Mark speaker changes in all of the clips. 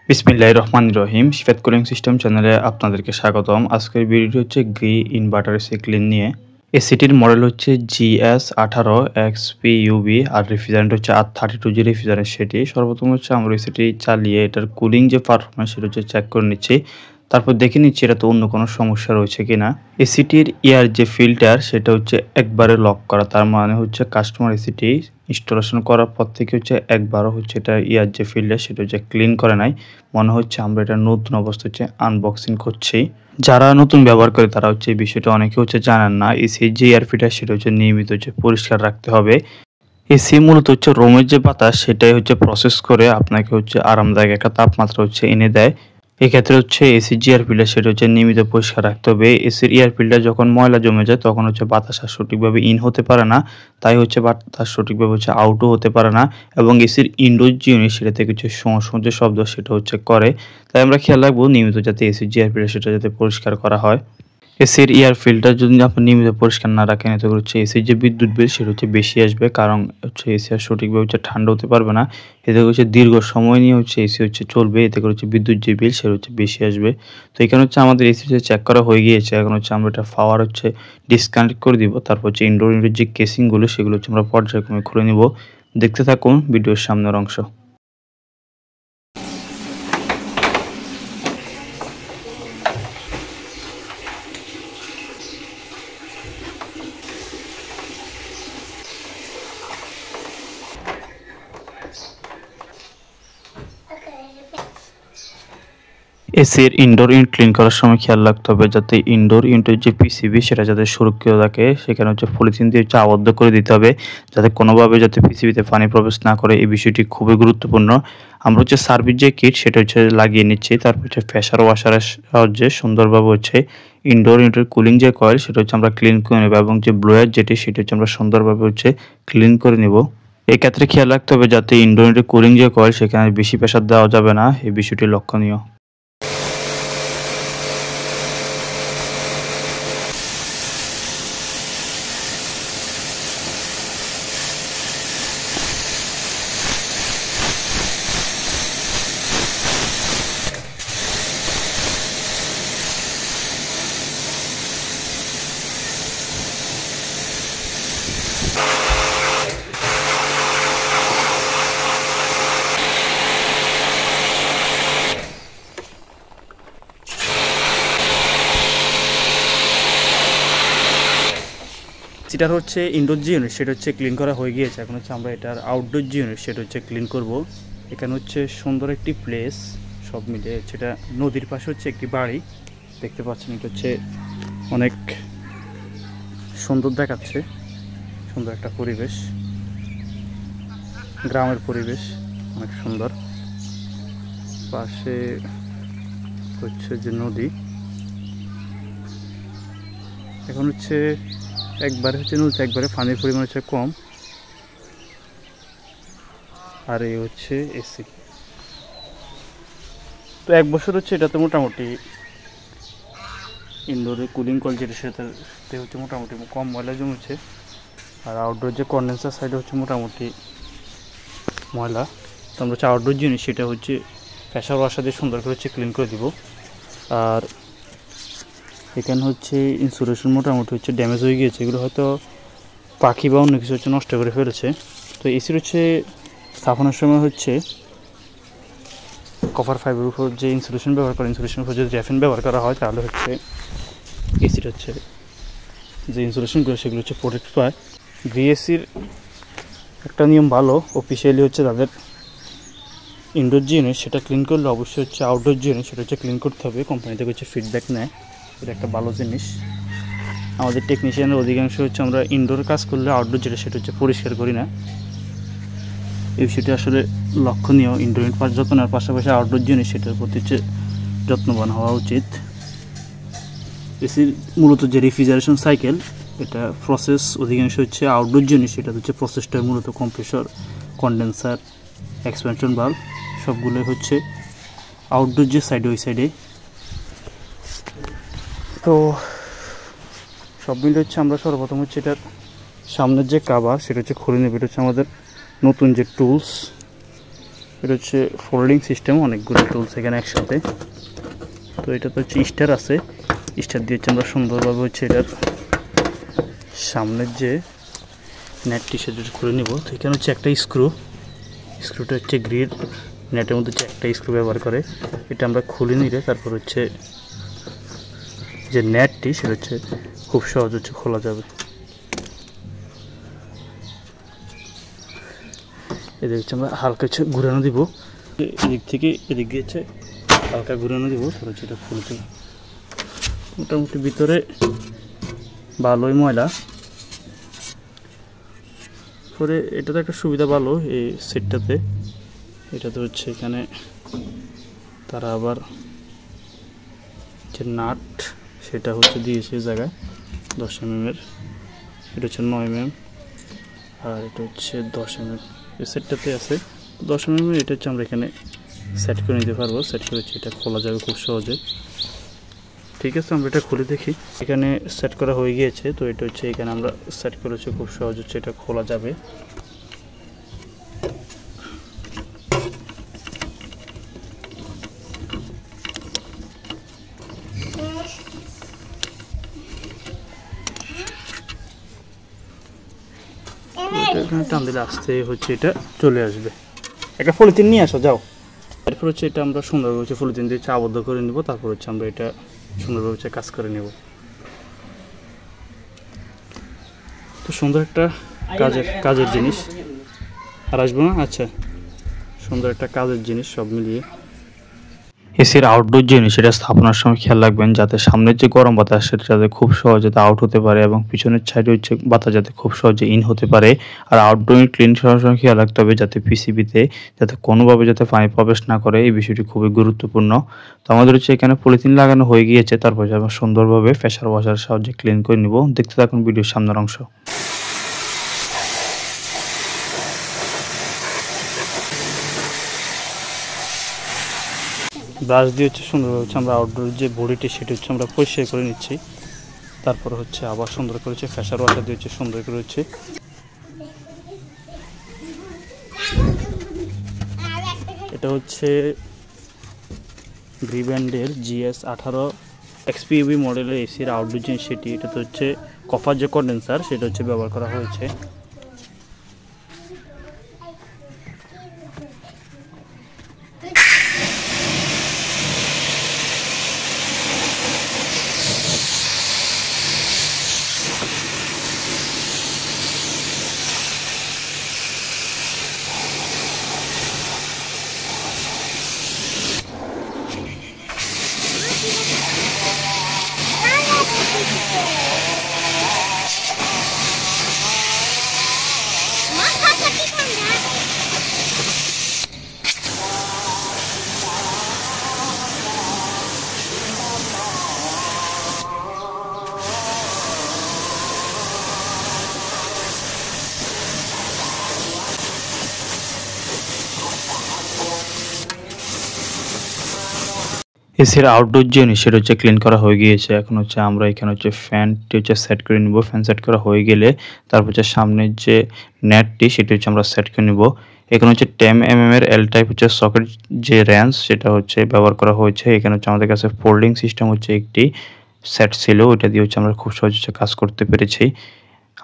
Speaker 1: বিসমিল্লাহির রহমানির রহিম। Shifat cooling system চ্যানেলে আপনাদেরকে স্বাগতম। আজকের ভিডিওটি হচ্ছে গ্রি ইনভার্টার এসি ক্লিন নিয়ে। এসিটির মডেল হচ্ছে GS18XPUB আর রেফ্রিজারেন্ট হচ্ছে R32G রেফ্রিজারেন্ট সেটি। সর্বপ্রথম হচ্ছে আমরা এসিটি চালিয়ে এটার কুলিং যে পারফরম্যান্স সেটা হচ্ছে চেক করে নিচ্ছি। তারপর দেখে নিচ্ছি এটা তো অন্য কোনো সমস্যা রয়েছে কিনা। এসিটির এয়ার যে ফিল্টার সেটা হচ্ছে একবারে লক করা, তার মানে হচ্ছে কাস্টমার এসিটি ইনস্টলেশন করার পর থেকে হচ্ছে একবারও হচ্ছে এটা এয়ার যে ফিল্টার সেটা হচ্ছে ক্লিন করে নাই। মনে হচ্ছে আমরা এটা নতুন অবস্থা হচ্ছে আনবক্সিং করছি। যারা নতুন ব্যবহার করে তারা হচ্ছে এই বিষয়টা অনেকে হচ্ছে জানেন না। এসির যে এয়ার ফিল্টার সেটা হচ্ছে নিয়মিত হচ্ছে পরিষ্কার রাখতে হবে। এসি মূলত হচ্ছে রুমের যে বাতাস সেটাই হচ্ছে প্রসেস করে আপনাকে হচ্ছে আরামদায়ক একটা তাপমাত্রা হচ্ছে এনে দেয়। এক্ষেত্রে হচ্ছে এসির যে এয়ার ফিল্টার সেটা হচ্ছে নিয়মিত পরিষ্কার রাখতে হবে। এসির এয়ার ফিল্টার যখন ময়লা জমে যায় তখন হচ্ছে বাতাস আর সঠিকভাবে ইন হতে পারে না, তাই হচ্ছে বাতাস সঠিকভাবে হচ্ছে আউটও হতে পারে না, এবং এসির ইনডোর যে ইউনিট সেটা থেকে হচ্ছে যে শব্দ সেটা হচ্ছে করে। তাই আমরা খেয়াল রাখবো নিয়মিত যাতে এসির যে এয়ার ফিল্টার সেটা যাতে পরিষ্কার করা হয়। এসির এয়ার ফিল্টার যদি আপনি নিয়মিত পরিষ্কার না রাখেন এতে করে হচ্ছে এসির যে বিদ্যুৎ বিল সেটা হচ্ছে বেশি আসবে, কারণ হচ্ছে এসি আর সঠিকভাবে হচ্ছে ঠান্ডা হতে পারবে না। এতে করে হচ্ছে দীর্ঘ সময় নিয়ে হচ্ছে এসি হচ্ছে চলবে, এতে করে হচ্ছে বিদ্যুৎ যে বিল সেটা হচ্ছে বেশি আসবে। তো এখানে হচ্ছে আমাদের এসি চেক করা হয়ে গিয়েছে। এখন হচ্ছে আমরা এটা পাওয়ার হচ্ছে ডিসকানেক্ট করে দিব। তারপর হচ্ছে ইনডোর ইউনিটের যে কেসিংগুলো সেগুলো হচ্ছে আমরা পর্যায়ক্রমে খুলে নিব। দেখতে থাকুন ভিডিওর সামনের অংশ। এসির ইনডোর ইউনিট ক্লিন করার সময় খেয়াল রাখতে হবে যাতে ইনডোর ইউনিটের যে পিসিবি সেটা যাতে সুরক্ষিত থাকে। সেখানে হচ্ছে পলিথিন দিয়ে হচ্ছে আবদ্ধ করে দিতে হবে যাতে কোনোভাবে যাতে পিসিবিতে পানি প্রবেশ না করে। এই বিষয়টি খুবই গুরুত্বপূর্ণ। আমরা হচ্ছে সার্ভিস যে কিট সেটা হচ্ছে লাগিয়ে নিচ্ছি। তারপর হচ্ছে প্রেসার ওয়াশারের সাহায্যে সুন্দরভাবে হচ্ছে ইনডোর ইউনিটের কুলিং যে কয়েল সেটা হচ্ছে আমরা ক্লিন করে নেব, এবং যে ব্লোয়ার যেটি সেটা হচ্ছে আমরা সুন্দরভাবে হচ্ছে ক্লিন করে নেব। এই ক্ষেত্রে খেয়াল রাখতে হবে যাতে ইনডোর ইউনিটের কুলিং যে কয়েল সেখানে বেশি প্রেসার দেওয়া যাবে না, এই বিষয়টি লক্ষণীয়। এটার হচ্ছে ইনডোর যে ইউনিট সেটা হচ্ছে ক্লিন করা হয়ে গিয়েছে। এখন হচ্ছে আমরা এটার আউটডোর যে ইউনিট সেটা হচ্ছে ক্লিন করব। এখানে হচ্ছে সুন্দর একটি প্লেস, সব মিলে সেটা নদীর পাশে হচ্ছে একটি বাড়ি দেখতে পাচ্ছেন। এটা হচ্ছে অনেক সুন্দর দেখাচ্ছে, সুন্দর একটা পরিবেশ, গ্রামের পরিবেশ অনেক সুন্দর। পাশে হচ্ছে যে নদী, এখন হচ্ছে একবারে হচ্ছে নদীতে একবারে পানির পরিমাণ হচ্ছে কম। আর এই হচ্ছে এসি। তো এক বছর হচ্ছে এটাতে মোটামুটি ইনডোরে কুলিং কয়েল যেটা সেটাতে হচ্ছে মোটামুটি কম ময়লা জমেছে। আর আউটডোর যে কন্ডেন্সার সাইডে হচ্ছে মোটামুটি ময়লা। তো আমরা হচ্ছে আউটডোর জিনিস সেটা হচ্ছে প্রেসার ওয়াশার দিয়ে সুন্দর করে হচ্ছে ক্লিন করে দিব। আর এখানে হচ্ছে ইনসুলেশন মোটামুটি হচ্ছে ড্যামেজ হয়ে গিয়েছে, এগুলো হয়তো পাখি বা অন্য কিছু হচ্ছে নষ্ট করে ফেলেছে। তো এসির হচ্ছে স্থাপনের সময় হচ্ছে কপার ফাইবার উপর যে ইনসুলেশন ব্যবহার করে, ইনসুলেশনের উপর যদি র্যাফিন ব্যবহার করা হয় তাহলে হচ্ছে এসির হচ্ছে যে ইনসুলেশনগুলো সেগুলো হচ্ছে প্রোটেক্ট পায়। গ্রি এসির একটা নিয়ম ভালো, অফিসিয়ালি হচ্ছে তাদের ইনডোর যে ইউনিট সেটা ক্লিন করলে অবশ্যই হচ্ছে আউটডোর যে ইউনিট সেটা হচ্ছে ক্লিন করতে হবে। কোম্পানি থেকে হচ্ছে ফিডব্যাক নেয়, এটা একটা ভালো জিনিস। আমাদের টেকনিশিয়ানের অধিকাংশ হচ্ছে আমরা ইনডোর কাজ করলে আউটডোর যেটা সেটা হচ্ছে পরিষ্কার করি না। এই বিষয়টি আসলে লক্ষণীয়। ইনডোর ইউনিট যত্নের পাশাপাশি আউটডোর জিনিস সেটার প্রতি হচ্ছে যত্নবান হওয়া উচিত। এসির মূলত যে রেফ্রিজারেশন সাইকেল এটা প্রসেস অধিকাংশ হচ্ছে আউটডোর জিনিস, সেটা হচ্ছে প্রসেসটা মূলত কম্প্রেসর, কন্ডেন্সার, এক্সপেনশন ভালভ সবগুলো হচ্ছে আউটডোর যে সাইডে ওই সাইডে। তো সব মিলে হচ্ছে আমরা সর্বপ্রথম হচ্ছে এটার সামনের যে কাভার সেটা হচ্ছে খুলে নেবে। এটা হচ্ছে আমাদের নতুন যে টুলস, এটা হচ্ছে ফোল্ডিং সিস্টেম, অনেকগুলো টুলস এখানে একসাথে। তো এটা তো হচ্ছে স্টার আছে, স্টার দিয়ে হচ্ছে আমরা সুন্দরভাবে হচ্ছে এটার সামনের যে নেটটি সেটা খুলে নেব। তো এখানে হচ্ছে একটা স্ক্রুটা হচ্ছে গ্রিড নেটের মধ্যে হচ্ছে একটা স্ক্রু ব্যবহার করে। এটা আমরা খুলে নিলে তারপর হচ্ছে যে নেটটি সেটা হচ্ছে খুব সহজ হচ্ছে খোলা যাবে। এদিক হচ্ছে আমরা হালকা হচ্ছে ঘুরানো দিব, এদিক থেকে এদিক দিয়ে হচ্ছে হালকা ঘুরানো দিব, তারপর হচ্ছে এটা খুলতে। মোটামুটি ভিতরে ভালোই ময়লা। পরে এটাতে একটা সুবিধা ভালো এই সেটটাতে, এটাতে হচ্ছে এখানে তারা আবার যে নাট সেটা হচ্ছে দিয়েছে জায়গায় 10 mm, এটা হচ্ছে 9 mm, আর এটা হচ্ছে 10 mm। এই সেটটাতে আছে 10 mm। এটা হচ্ছে আমরা এখানে সেট করে নিতে পারবো, সেট করে হচ্ছে এটা খোলা যাবে খুব সহজে। ঠিক আছে, আমরা এটা খুলে দেখি। এখানে সেট করা হয়ে গিয়েছে, তো এটা হচ্ছে এখানে আমরা সেট করেছি, খুব সহজ হচ্ছে এটা খোলা যাবে। এখানে টান দিলে আসতে হচ্ছে এটা চলে আসবে। একটা পলিথিন নিয়ে আসো যাও। এরপর হচ্ছে এটা আমরা সুন্দরভাবে হচ্ছে পলিথিন দিয়ে আবদ্ধ করে নিব, তারপর হচ্ছে আমরা এটা সুন্দরভাবে হচ্ছে কাজ করে নেব। তো সুন্দর একটা কাজের জিনিস। আর আসবো না? আচ্ছা, সুন্দর একটা কাজের জিনিস সব মিলিয়ে। এসির আউটডোর জিনিস সেটা স্থাপনার সময় খেয়াল রাখবেন যাতে সামনের যে গরম বাতাস সেটা যাতে খুব সহজে আউট হতে পারে এবং পিছনের সাইডে হচ্ছে বাতাস যাতে খুব সহজে ইন হতে পারে। আর আউটডোর ক্লিন করার সময় খেয়াল রাখতে হবে যাতে পিসিবিতে যাতে কোনোভাবে যাতে পানি প্রবেশ না করে, এই বিষয়টি খুবই গুরুত্বপূর্ণ। তো আমাদের হচ্ছে এখানে পলিথিন লাগানো হয়ে গিয়েছে, তারপর আমরা সুন্দরভাবে প্রেসার ওয়াশারের সাহায্যে ক্লিন করে নিব। দেখতে থাকুন ভিডিওর সামনের অংশ। ব্রাশ দিয়ে হচ্ছে সুন্দরভাবে হচ্ছে আমরা আউটডোর যে বডিটি সেটা হচ্ছে আমরা পরিষ্কার করে নিচ্ছি, তারপর হচ্ছে আবার সুন্দর করে হচ্ছে প্রেসার ওয়াশার দিয়ে হচ্ছে সুন্দর করে হচ্ছে এটা হচ্ছে গ্রিব্যান্ডের GS18 XPUV মডেলের এসির আউটডোর জিনিস সেটি। এটা তো হচ্ছে কপার যে কন্ডেন্সার সেটা হচ্ছে ব্যবহার করা হয়েছে। এসির আউটডোর যে জিনিস সেটা হচ্ছে ক্লিন করা হয়ে গিয়েছে। এখন হচ্ছে আমরা এখানে হচ্ছে ফ্যানটি হচ্ছে সেট করে নিব। ফ্যান সেট করা হয়ে গেলে তারপর হচ্ছে সামনের যে নেটটি সেটি হচ্ছে আমরা সেট করে নিব। এখানে হচ্ছে 10 mm এর এল টাইপ হচ্ছে সকেট যে রেঞ্জ সেটা হচ্ছে ব্যবহার করা হয়েছে। এখানে হচ্ছে আমাদের কাছে ফোল্ডিং সিস্টেম হচ্ছে একটি সেট ছিল, ওইটা দিয়ে হচ্ছে আমরা খুব সহজ হচ্ছে কাজ করতে পেরেছি।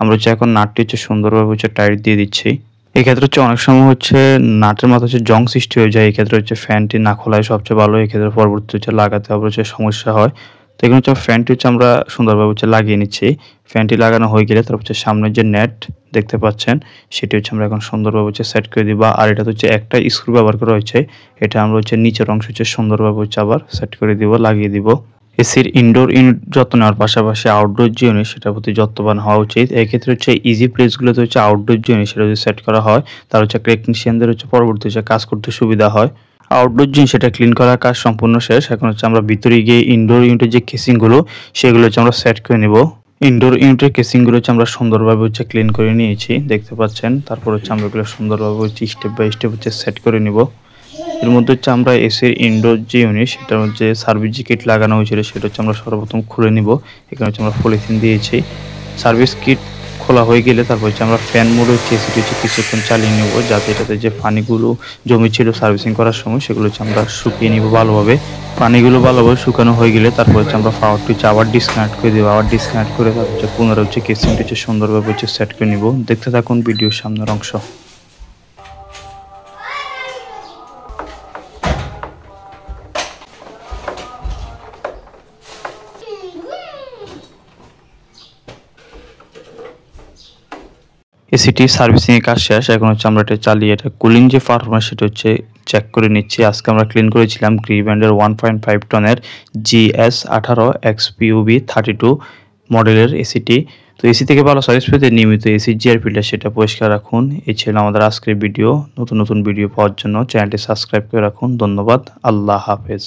Speaker 1: আমরা হচ্ছে এখন নাটটি হচ্ছে সুন্দরভাবে হচ্ছে টাইট দিয়ে দিচ্ছি। এক্ষেত্রে হচ্ছে অনেক সময় হচ্ছে নাটের মাথা হচ্ছে জং সৃষ্টি হয়ে যায়, এক্ষেত্রে হচ্ছে ফ্যানটি না খোলাই সবচেয়ে ভালো। এক্ষেত্রে পরবর্তী হচ্ছে লাগাতে হবে হচ্ছে সমস্যা হয়। তো এখানে হচ্ছে ফ্যানটি হচ্ছে আমরা সুন্দরভাবে হচ্ছে লাগিয়ে নিচ্ছি। ফ্যানটি লাগানো হয়ে গেলে তারপর হচ্ছে সামনের যে নেট দেখতে পাচ্ছেন সেটি হচ্ছে আমরা এখন সুন্দরভাবে হচ্ছে সেট করে দিব। আর এটা হচ্ছে একটা স্ক্রু ব্যবহার করা হয়েছে, এটা আমরা হচ্ছে নিচের অংশ হচ্ছে সুন্দরভাবে হচ্ছে আবার সেট করে দিব, লাগিয়ে দিব। এসির ইনডোর ইউনিট যত্ন নেওয়ার পাশাপাশি আউটডোর যে ইউনিট সেটার প্রতি যত্নবান হওয়া উচিত। এক্ষেত্রে হচ্ছে ইজি প্লেসগুলোতে হচ্ছে আউটডোর যে ইউনিট সেটা যদি সেট করা হয় তার হচ্ছে টেকনিশিয়ানদের হচ্ছে পরবর্তী হচ্ছে কাজ করতে সুবিধা হয়। আউটডোর জিনিস সেটা ক্লিন করার কাজ সম্পূর্ণ শেষ। এখন হচ্ছে আমরা ভিতরে গিয়ে ইনডোর ইউনিটের যে কেসিংগুলো সেগুলো হচ্ছে আমরা সেট করে নিব। ইনডোর ইউনিটের কেসিংগুলো হচ্ছে আমরা সুন্দরভাবে হচ্ছে ক্লিন করে নিয়েছি, দেখতে পাচ্ছেন। তারপর হচ্ছে আমরা এগুলো সুন্দরভাবে হচ্ছে স্টেপ বাই স্টেপ হচ্ছে সেট করে নিব। এর মধ্যে হচ্ছে আমরা এসির ইনডোর যে ইউনিট সেটার মধ্যে সার্ভিস যে কিট লাগানো হয়েছিল সেটা হচ্ছে আমরা সর্বপ্রথম খুলে নিব। এখানে হচ্ছে আমরা পলিথিন দিয়েছি। সার্ভিস কিট খোলা হয়ে গেলে তারপর হচ্ছে আমরা ফ্যান মোডে হচ্ছে এসিটি হচ্ছে কিছুক্ষণ চালিয়ে নেব, যাতে এটাতে যে পানিগুলো জমে ছিল সার্ভিসিং করার সময় সেগুলো হচ্ছে আমরা শুকিয়ে নিব ভালোভাবে। পানিগুলো ভালোভাবে শুকানো হয়ে গেলে তারপর হচ্ছে আমরা পাওয়ারটি হচ্ছে আবার ডিসকানেক্ট করে দেবো। আবার ডিসকানেক্ট করে তারপর হচ্ছে পুনরায় হচ্ছে কেসিংটি হচ্ছে সুন্দরভাবে হচ্ছে সেট করে নিব। দেখতে থাকুন ভিডিওর সামনের অংশ। এসিটি সার্ভিসিং এর কাজ শেষ। এখন হচ্ছে আমরা এটা চালিয়ে এটা কুলিং যে পারফরম্যান্স সেটা হচ্ছে চেক করে নিচ্ছি। আজকে আমরা ক্লিন করেছিলাম গ্রি ব্র্যান্ডের 1.5 টনের GS18 XPUB 32 মডেলের এসিটি। তো এসি থেকে ভালো সার্ভিস পেতে নিয়মিত এসি জিআর ফিল্টার সেটা পরিষ্কার রাখুন। এই ছিল আমাদের আজকের ভিডিও। নতুন নতুন ভিডিও পাওয়ার জন্য চ্যানেলটি সাবস্ক্রাইব করে রাখুন। ধন্যবাদ। আল্লাহ হাফেজ।